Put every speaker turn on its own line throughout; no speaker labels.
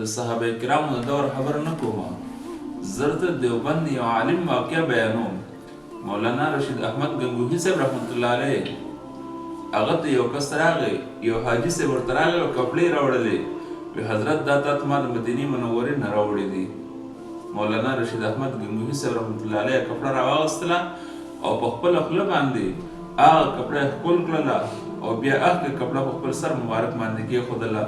د صحابه کرامو د دور خبر نه کوم، زه د دیوبند یو عالم واقعه بیانوم. مولانا رشید احمد گنگوهی صاحب رحمت الله علیه هغه ته یو کس راغی، یو حاجي صاحب ورته راغی او کپړې راوړلې، وی حضرت دا تا ته ما د مدینې منورې نه راوړې دي. مولانا رشید احمد گنگوهی صاحب رحمت الله علیه کپړه راواغستله او په خپله خوله باندې هغه کپړه یې ښکل کړله او بیا هغه کپړه په خپل سر مبارک باندې کېښودله.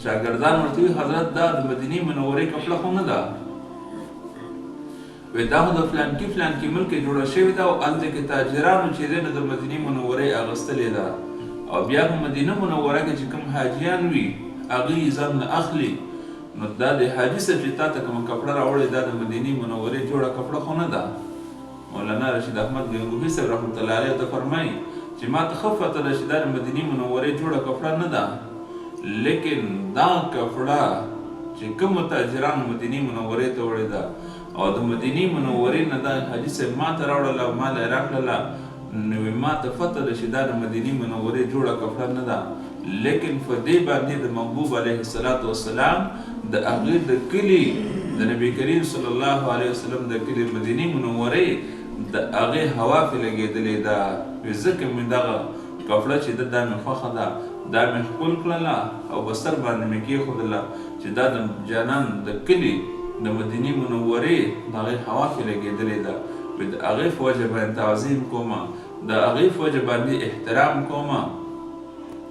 شاګردان ورته وي حضرت دا د مدینې منورې کپړه خو نه ده، وی دا خو د فلانکي فلانکي ملک کې جوړه شوې ده او هلته کې تاجرانو چې دی نو د مدینې منورې اغوستلې ده، او بیا په مدینه منوره کې چې کوم حاجیان وي هغوی یې ځان نه اخلي. نو دا د حاجي صاحب چې تا ته کومه کپړه راوړې دا د مدینې منورې جوړه کپړه خو نه ده. مولانا رشید احمد گنگوهی صاحب رحمت الله علیه ته فرمایي چې ما ته ښه پته ده چې دا د مدینې منورې جوړه کپړه نه ده، لیکن دا کپړه چې کومو تاجرانو مدینې منورې ته وړې ده او د مدینې منورې نه دا حاجي صاحب ما ته راوړله او ما له یې راکړله، نو ما ته پته ده چې دا د مدینې منورې جوړه کپړه نه ده، لیکن په دې باندې د محبوب علیه الصلاة والسلام د هغې د کلي د نبي کریم صلی الله علیه وسلم د کلي مدینې منورې د هغې هوا پرې لګېدلې ده. وی ځکه مې دغه کپړه چې ده دا مې خوښه ده، دا مې ښکل کړله او په سر باندې مې کېښودله چې دا د جانان د کلي د مدینې منورې د هغې هوا پرې لګېدلې ده. وی د هغې په وجه باندې تعظیم کومه، د هغې په وجه باندې احترام کومه.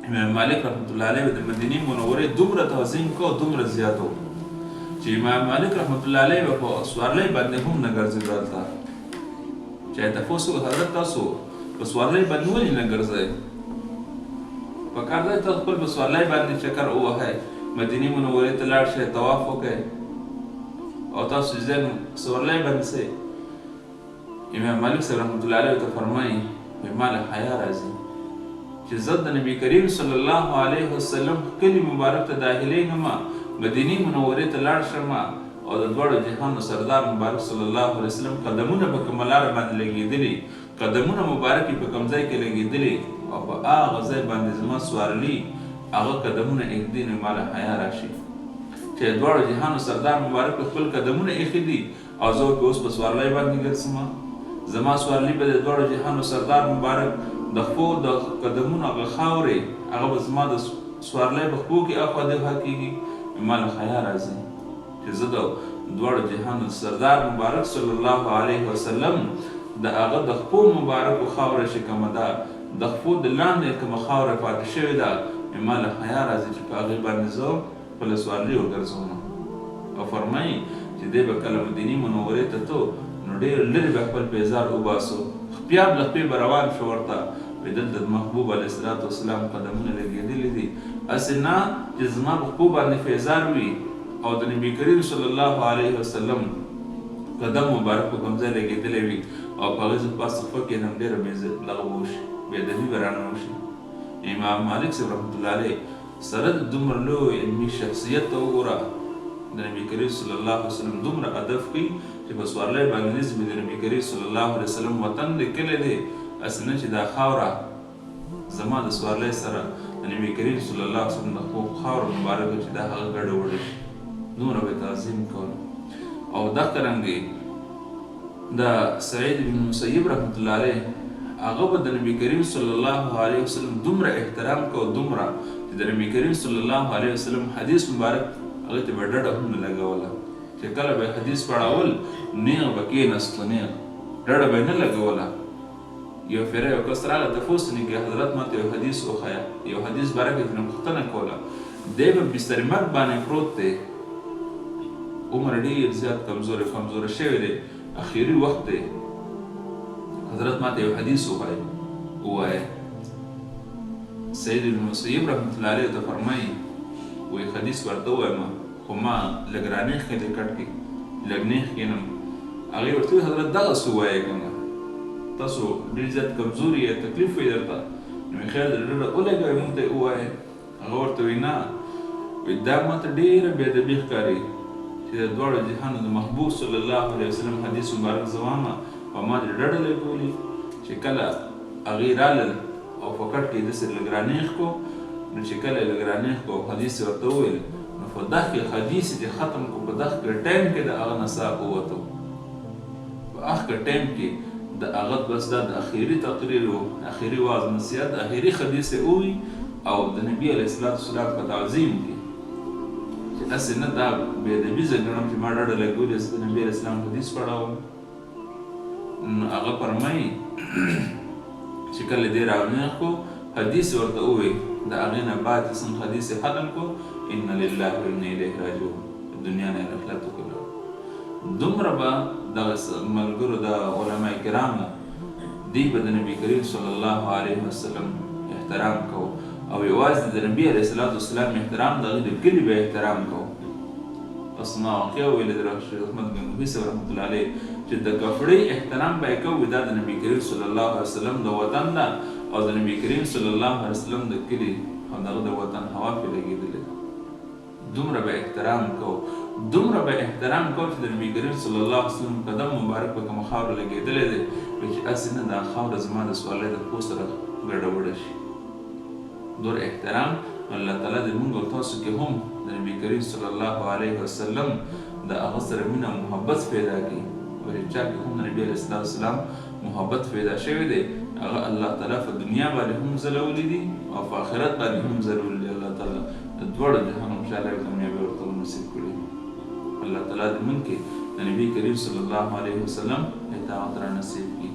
امام مالک رحمت الله علیه د مدینې منورې دومره تعظیم کو دومره زیات و چې امام مالک رحمت الله علیه به په سوارلۍ باندې هم نه ګرځېدو. هلته چې یې تپوس وکړو حضرت تاسو په سوارلۍ باندې ولې نه ګرځئ؟ پکار دی تاسو خپل په سوارلۍ باندې چکر ووهئ، مدینې منورې ته لاړ شئ، طواف وکئ او تاسو چې ځئ نو سوارلۍ باندې سئ. امام مالک صاحب رحمت الله علیه ته فرمایي وایي ما له حیا راځي چې زه د نبي کریم صلی الله علیه وسلم کلي مبارک ته داخلېږم، مدینې منورې ته لاړ شم او د دواړو جهانو سردار مبارک صلی الله علیه وسلم قدمونه په کومه لاره باندې لګېدلي، قدمونه مبارک په کوم ځای کې لګېدلي او په هغه ځای باندې زما سوارلي هغه قدمونه ایږدي، نو ما له حیا راشي چې د دواړو جهانو سردار مبارک په خپل قدمونه ایښي دي او زه اوس په سوارلۍ باندې ګرځم. زما سوارلي به د دواړو جهانو سردار مبارک د خپو د قدمونو هغه خاورې هغه به زما د سوارلۍ په خپو کې اخوا دېخوا کېږي. ما له حیا راځي چې زه د دواړو جهانو سردار مبارک صلی الله علیه وسلم د هغه د خپو مبارکو خاوره چې کومه ده د خپو د لاندې کومه خاوره پاتې شوې ده، ما له حیا راځي چې په هغې باندې زه خپله سوارلي وګرځوم. او فرمایي چې دی به کله مدینې منورې ته تو نو ډېر لرې به خپل پیزار وباسو، خپیا له خپې به روان شو ورته وایي دلته د محبوب علیه الصلاة والسلام قدمونه لګېدلي دي، هسې نه چې زما په خپو باندې فیضار وي او د نبي کریم صلی الله علیه وسلم قدم مبارک په کوم ځای لګېدلی وي او په هغې زه پاس خپه کېدم ډېره دغه به وشي، بېادبي به رانه وشي. امام مالک صاحب رحمت الله علیه سره د دومره لوی علمي شخصیت ته وګوره، د نبي کریم صلی الله علیه وسلم دومره ادب کوي چې په سوارلۍ باندې نسبت د نبي کریم صلی الله علیه وسلم وطن دی کلی دی، هسې نه چې دا خاوره زما د سوارلۍ سره د نبي کریم صلی الله علیه وسلم د خاوره مبارکه چې دا هغه ګډه وړه شي، دومره به تعظیم کول. او دغه د سعید بن مسیب رحمت الله علیه هغه به د نبي کریم صلی الله علیه وسلم دومره احترام کو دومره چې د نبي کریم صلی الله علیه وسلم حدیث مبارک هغې ته به ډډه هم نه لګوله، چې کله به حدیث پړاول نیغ به کېناستو، نیغ ډډه به یې نه لګوله. یو فیره یو کس راغله تپوس یې کړی حضرت ما ته یو حدیث وښیه، یو حدیث باره کې ترې پوښتنه کوله، دی به بستر مرګ باندې پروت دی، عمر ډېر زیات کمزوره شوی دی، اخري وخت دی، حضرت ما ته یو حدیث ووایه. سید بن مسیب رحمت الله علیه ته فرمایي وایي حدیث ورته ووایم خو ما لږ رانیخ کړې کټ کې لږ نیخ کښېنم. هغې ورته وویل حضرت دغسې ووایه که نه تاسو ډېر زیات کمزوري یې تکلیف وي درته، نو مې خیر دی ډډه ولګوئ موږ ته یې ووایه. هغه ورته وایي نه، وایي دا ماته ډېره بېادبي ښکاري چې د دواړو جهانو د محبوب صلی الله علیه وسلم حدیث مبارک زه وایم او ما دې ډډه لګولي چې کله هغې رالل او په کټ کې یې داسې لږ رانیغ کو، نو چې کله یې لږ رانیغ کو حدیث یې ورته وویل نو په دغه حدیث چې ختم کو په دغه ټایم کې د هغه نصاب ووتو په هغه ټایم کې د هغه بس د اخیری تقریر او اخیری واعظ نصیحت اخیری حدیث وی او د نبی علیه السلام په تعظیم کې چې اسې نه دا بې ادبي زه ګڼم چې ما ډاډه لګولې د نبی علیه السلام حدیث پړاوم نو هغه فرمایي چې کله دې راونیغ کو حدیث ورته ووی د هغې نه بعد چې څنګه حدیث ختم کو ان لله و انا الیه راجعون دنیا نه رحلت وکړو دومره به دغه ملګرو د علما کرامو دی به د نبي کریم صلی الله علیه وسلم احترام کو او یوازې د نبی علیه السلام احترام د هغې د کلي به احترام کو پس ما واقع ویلې د شیخ احمد ګنگوهي صاحب رحمت الله علیه چې د کفړې احترام به یې کوو دا د نبي کریم صلی الله علیه وسلم د وطن ده او د نبي کریم صلی الله علیه وسلم د کلي او دغه د وطن هوا پرې لګېدلې دومره به احترام کو چې د نبي کریم صلی الله علیه وسلم قدم مبارک په کومه خاوره لګېدلی دی وایي چې هسې نه دا خاوره زما د سوالۍ د پوست سره ګډوډه شي دور احترام الله تعالی د موږ او تاسو کې هم د نبي کریم صلی الله علیه وسلم د هغه سره مینه او محبت پیدا کړي ولې چا کې هم د نبي علیه السلام محبت پیدا شوی دی هغه الله تعالی په دنیا باندې هم ځلولی دي او په آخرت باندې هم ځلولی دي الله تعالی د دواړو جهان انشاءالله کامیابي ورته نصیب کړي الله تعالی د موږ کې د نبي کریم صلی الله علیه وسلم اطاعت را نصیب کړي